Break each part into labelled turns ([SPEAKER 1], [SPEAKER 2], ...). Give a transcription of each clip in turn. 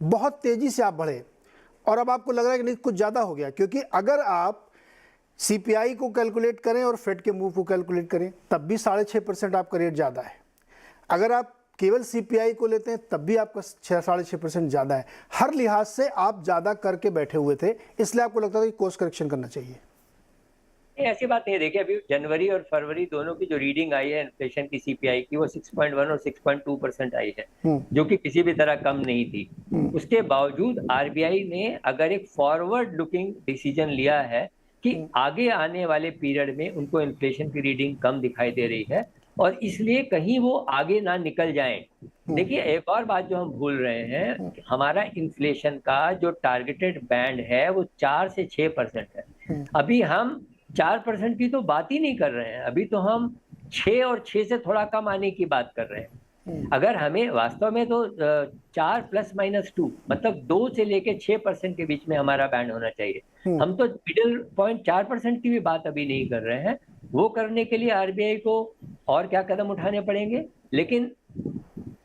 [SPEAKER 1] बहुत तेजी से आप बढ़े और अब आपको लग रहा है कि नहीं कुछ ज़्यादा हो गया, क्योंकि अगर आप सीपीआई को कैलकुलेट करें और फेड के मूव को कैलकुलेट करें तब भी 6.5% आपका रेट ज़्यादा है। अगर आप केवल सीपीआई को लेते हैं तब भी आपका 6.5% ज़्यादा है। हर लिहाज से आप ज़्यादा करके बैठे हुए थे, इसलिए आपको लगता था कि कोर्स करेक्शन करना चाहिए।
[SPEAKER 2] ऐसी बात नहीं है। देखिए, अभी जनवरी और फरवरी दोनों की जो रीडिंग आई है इन्फ्लेशन की सीपीआई की, वो 6.1 और 6.2% आई है, जो कि किसी भी तरह कम नहीं थी। उसके बावजूद आरबीआई ने अगर एक फॉरवर्ड लुकिंग डिसीजन लिया है कि आगे आने वाले पीरियड में उनको इन्फ्लेशन की रीडिंग कम दिखाई दे रही है और इसलिए कहीं वो आगे ना निकल जाएं। देखिए, एक और बात जो हम भूल रहे हैं, हमारा इन्फ्लेशन का जो टारगेटेड बैंड है वो 4 से 6% है। अभी हम 4% की तो बात ही नहीं कर रहे हैं, अभी तो हम 6 और 6 से थोड़ा कम आने की बात कर रहे हैं। अगर हमें वास्तव में तो 4 ± 2 मतलब 2 से लेके 6% के बीच में हमारा बैंड होना चाहिए। हम तो मिडिल पॉइंट 4% की भी बात अभी नहीं कर रहे हैं। वो करने के लिए आरबीआई को और क्या कदम उठाने पड़ेंगे। लेकिन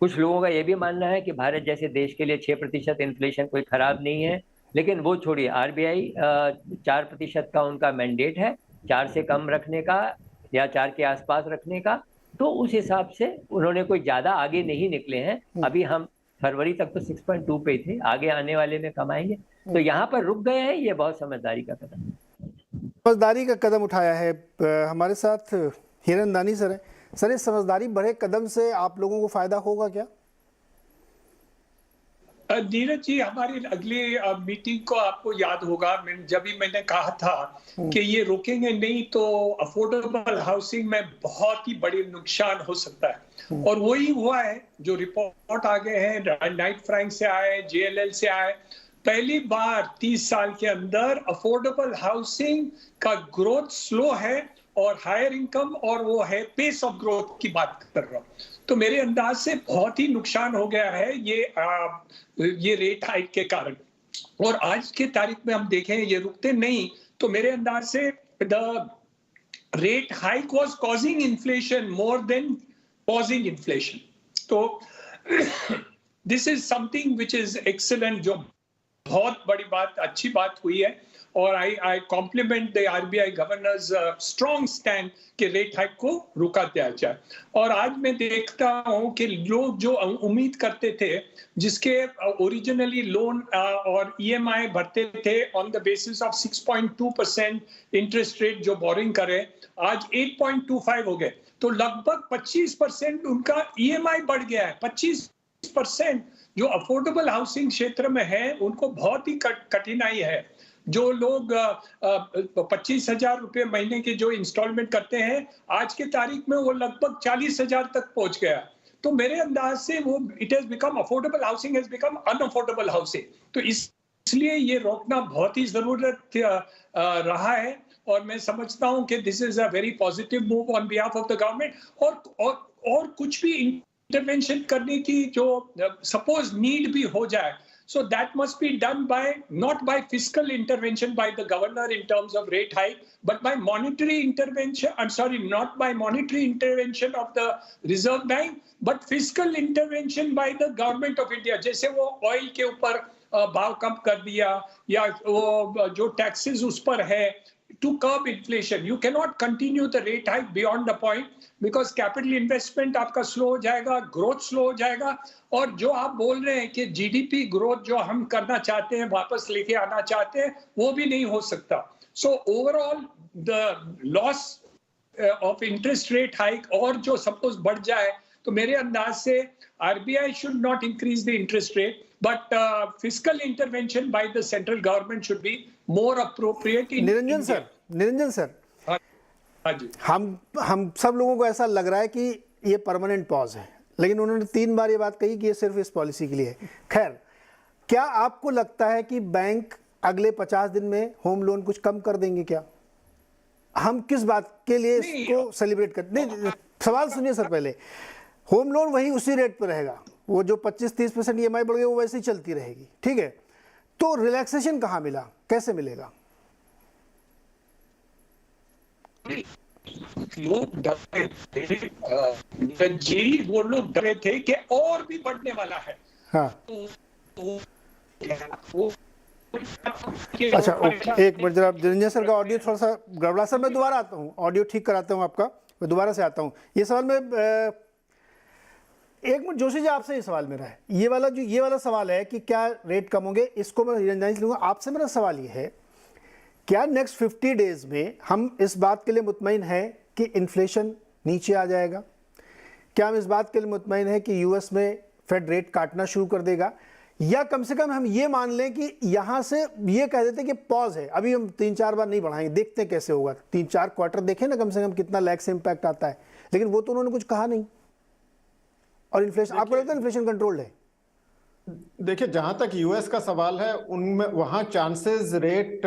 [SPEAKER 2] कुछ लोगों का ये भी मानना है कि भारत जैसे देश के लिए 6% इन्फ्लेशन कोई खराब नहीं है। लेकिन वो छोड़िए, आरबीआई 4% का उनका मैंडेट है, 4 से कम रखने का या 4 के आसपास रखने का। तो उस हिसाब से उन्होंने कोई ज्यादा आगे नहीं निकले हैं। अभी हम फरवरी तक तो 6.2 पे थे, आगे आने वाले में कम आएंगे। तो यहाँ पर रुक गए हैं, ये बहुत समझदारी का कदम है।
[SPEAKER 1] समझदारी का कदम उठाया है। हमारे साथ हिरनदानी सर है। सर, इस समझदारी भरे कदम से आप लोगों को फायदा होगा क्या?
[SPEAKER 3] नीरज जी, हमारी अगली मीटिंग को आपको याद होगा, जब भी मैंने कहा था कि ये रोकेंगे नहीं तो अफोर्डेबल हाउसिंग में बहुत ही बड़ी नुकसान हो सकता है। और वही हुआ है। जो रिपोर्ट आ गए हैं, नाइट फ्रैंक से आए, जेएलएल से आए, पहली बार 30 साल के अंदर अफोर्डेबल हाउसिंग का ग्रोथ स्लो है और हायर इनकम, और वो है पेस ऑफ ग्रोथ की बात कर रहा हूँ। तो मेरे अंदाज से बहुत ही नुकसान हो गया है ये रेट हाइक के कारण। और आज के तारीख में हम देखें ये रुकते नहीं, तो मेरे अंदाज से the rate hike was causing inflation more than pausing inflation. तो this is something which is excellent, जो बहुत बड़ी बात, अच्छी बात हुई है। और I compliment the RBI governor's strong stand कि रेट हाइक को रुका दिया जाए। और आज मैं देखता हूं कि लोग जो उम्मीद करते थे, जिसके ओरिजिनली लोन और ईएमआई भरते थे on the basis of 6.2% interest rate जो बोरिंग करे, आज 8.25 हो गए। तो लगभग 25% उनका ईएमआई बढ़ गया है। 25% जो अफोर्डेबल हाउसिंग क्षेत्र में है उनको बहुत ही कठिनाई है। जो लोग 25,000 रुपए महीने के जो इंस्टॉलमेंट करते हैं, आज के तारीख में वो लगभग 40,000 तक पहुंच गया। तो मेरे अंदाज से वो it has become affordable housing has become unaffordable housing. तो इसलिए ये रोकना बहुत ही जरूरत रहा है। और मैं समझता हूं कि this is a very positive move on behalf of the government. और कुछ भी इंटरवेंशन करने की जो सपोज नीड भी हो जाए, so that must be done not by fiscal intervention by the governor in terms of rate hike, but by monetary intervention. Not by monetary intervention of the Reserve Bank, but fiscal intervention by the government of India. जैसे वो oil के ऊपर भाव कम कर दिया, या वो जो टैक्सेस उस पर है, to curb inflation. You cannot continue the rate hike beyond the point, because capital investment आपका स्लो हो जाएगा, ग्रोथ स्लो हो जाएगा। और जो आप बोल रहे हैं कि जीडीपी ग्रोथ जो हम करना चाहते हैं, वापस लेके आना चाहते हैं, वो भी नहीं हो सकता। So overall the loss of interest rate hike और जो सपोज बढ़ जाए, तो मेरे अंदाज से RBI should not increase the interest rate, but fiscal intervention by the central government should be more appropriate in
[SPEAKER 1] Niranjan sir, हम सब लोगों को ऐसा लग रहा है कि ये परमानेंट पॉज है, लेकिन उन्होंने 3 बार ये बात कही कि ये सिर्फ इस पॉलिसी के लिए है। खैर, क्या आपको लगता है कि बैंक अगले 50 दिन में होम लोन कुछ कम कर देंगे क्या? हम किस बात के लिए इसको सेलिब्रेट करते? नहीं, सवाल सुनिए सर। पहले होम लोन वही उसी रेट पर रहेगा, वो जो 25-30% ईएमआई बढ़ गई वो वैसे ही चलती रहेगी, ठीक है? तो रिलैक्सेशन कहाँ मिला, कैसे मिलेगा?
[SPEAKER 3] लोग डरे थे, वो लोग डरे थे कि और भी बढ़ने वाला है।
[SPEAKER 1] हाँ।
[SPEAKER 3] तो वो
[SPEAKER 1] अच्छा एक मिनट जरा, निरंजन सर का ऑडियो थोड़ा सा गड़बड़ा। सर मैं दोबारा आता हूँ, ऑडियो ठीक कराता हूँ आपका, मैं दोबारा से आता हूँ। ये सवाल में एक मिनट जोशी जी आपसे ये सवाल मेरा है, ये वाला सवाल है कि क्या रेट कम होंगे, इसको मैं निरंजन से लूँगा। आपसे मेरा सवाल ये है, क्या नेक्स्ट 50 डेज में हम इस बात के लिए मुतमईन हैं कि इन्फ्लेशन नीचे आ जाएगा? क्या हम इस बात के लिए मुतमईन हैं कि यूएस में फेड रेट काटना शुरू कर देगा, या कम से कम हम ये मान लें कि यहां से ये कह देते कि पॉज है, अभी हम 3-4 बार नहीं बढ़ाएंगे, देखते हैं कैसे होगा, 3-4 क्वार्टर देखें ना कम से कम कितना लैग से इम्पैक्ट आता है। लेकिन वो तो उन्होंने कुछ कहा नहीं। और इन्फ्लेशन, आपको लगता है इन्फ्लेशन कंट्रोल्ड है?
[SPEAKER 4] देखिए, जहां तक यूएस का सवाल है, उनमें वहां चांसेस रेट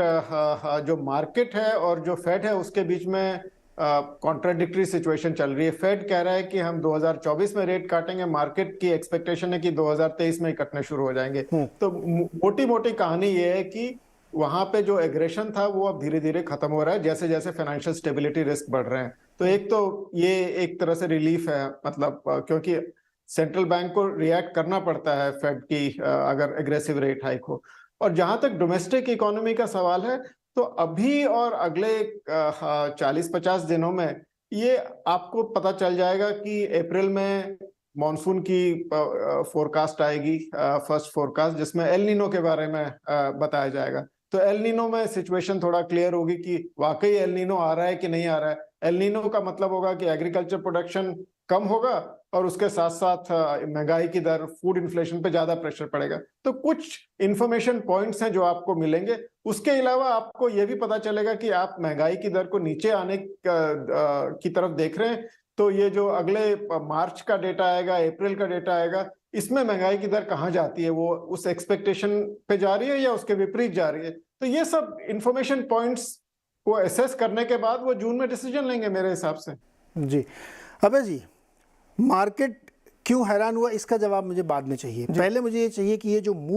[SPEAKER 4] जो मार्केट है और जो फेड है उसके बीच में कॉन्ट्राडिक्टरी सिचुएशन चल रही है। फेड कह रहा है कि हम 2024 में रेट काटेंगे, मार्केट की एक्सपेक्टेशन है कि 2023 में ही कटने शुरू हो जाएंगे। तो मोटी मोटी कहानी ये है कि वहां पे जो एग्रेशन था वो अब धीरे धीरे खत्म हो रहा है जैसे जैसे फाइनेंशियल स्टेबिलिटी रिस्क बढ़ रहे हैं। तो एक तो ये एक तरह से रिलीफ है, मतलब क्योंकि सेंट्रल बैंक को रिएक्ट करना पड़ता है फेड की अगर एग्रेसिव रेट हाइक हो। और जहां तक डोमेस्टिक इकोनॉमी का सवाल है, तो अभी और अगले 40-50 दिनों में ये आपको पता चल जाएगा कि अप्रैल में मॉनसून की फोरकास्ट आएगी, फर्स्ट फोरकास्ट, जिसमें एल नीनो के बारे में बताया जाएगा। तो एल नीनो में सिचुएशन थोड़ा क्लियर होगी कि वाकई एल नीनो आ रहा है कि नहीं आ रहा है। एल नीनो का मतलब होगा कि एग्रीकल्चर प्रोडक्शन कम होगा और उसके साथ साथ महंगाई की दर, फूड इन्फ्लेशन पे ज्यादा प्रेशर पड़ेगा। तो कुछ इंफॉर्मेशन पॉइंट्स हैं जो आपको मिलेंगे। उसके अलावा आपको यह भी पता चलेगा कि आप महंगाई की दर को नीचे आने की तरफ देख रहे हैं, तो ये जो अगले मार्च का डेटा आएगा, अप्रैल का डेटा आएगा, इसमें महंगाई की दर कहाँ जाती है, वो उस एक्सपेक्टेशन पे जा रही है या उसके विपरीत जा रही है। तो ये सब इंफॉर्मेशन पॉइंट्स को एसेस करने के बाद वो जून में डिसीजन लेंगे मेरे हिसाब से।
[SPEAKER 1] जी अबे जी, मार्केट क्यों हैरान हुआ इसका जवाब मुझे बाद में चाहिए। पहले मुझे ये चाहिए कि ये जो मूव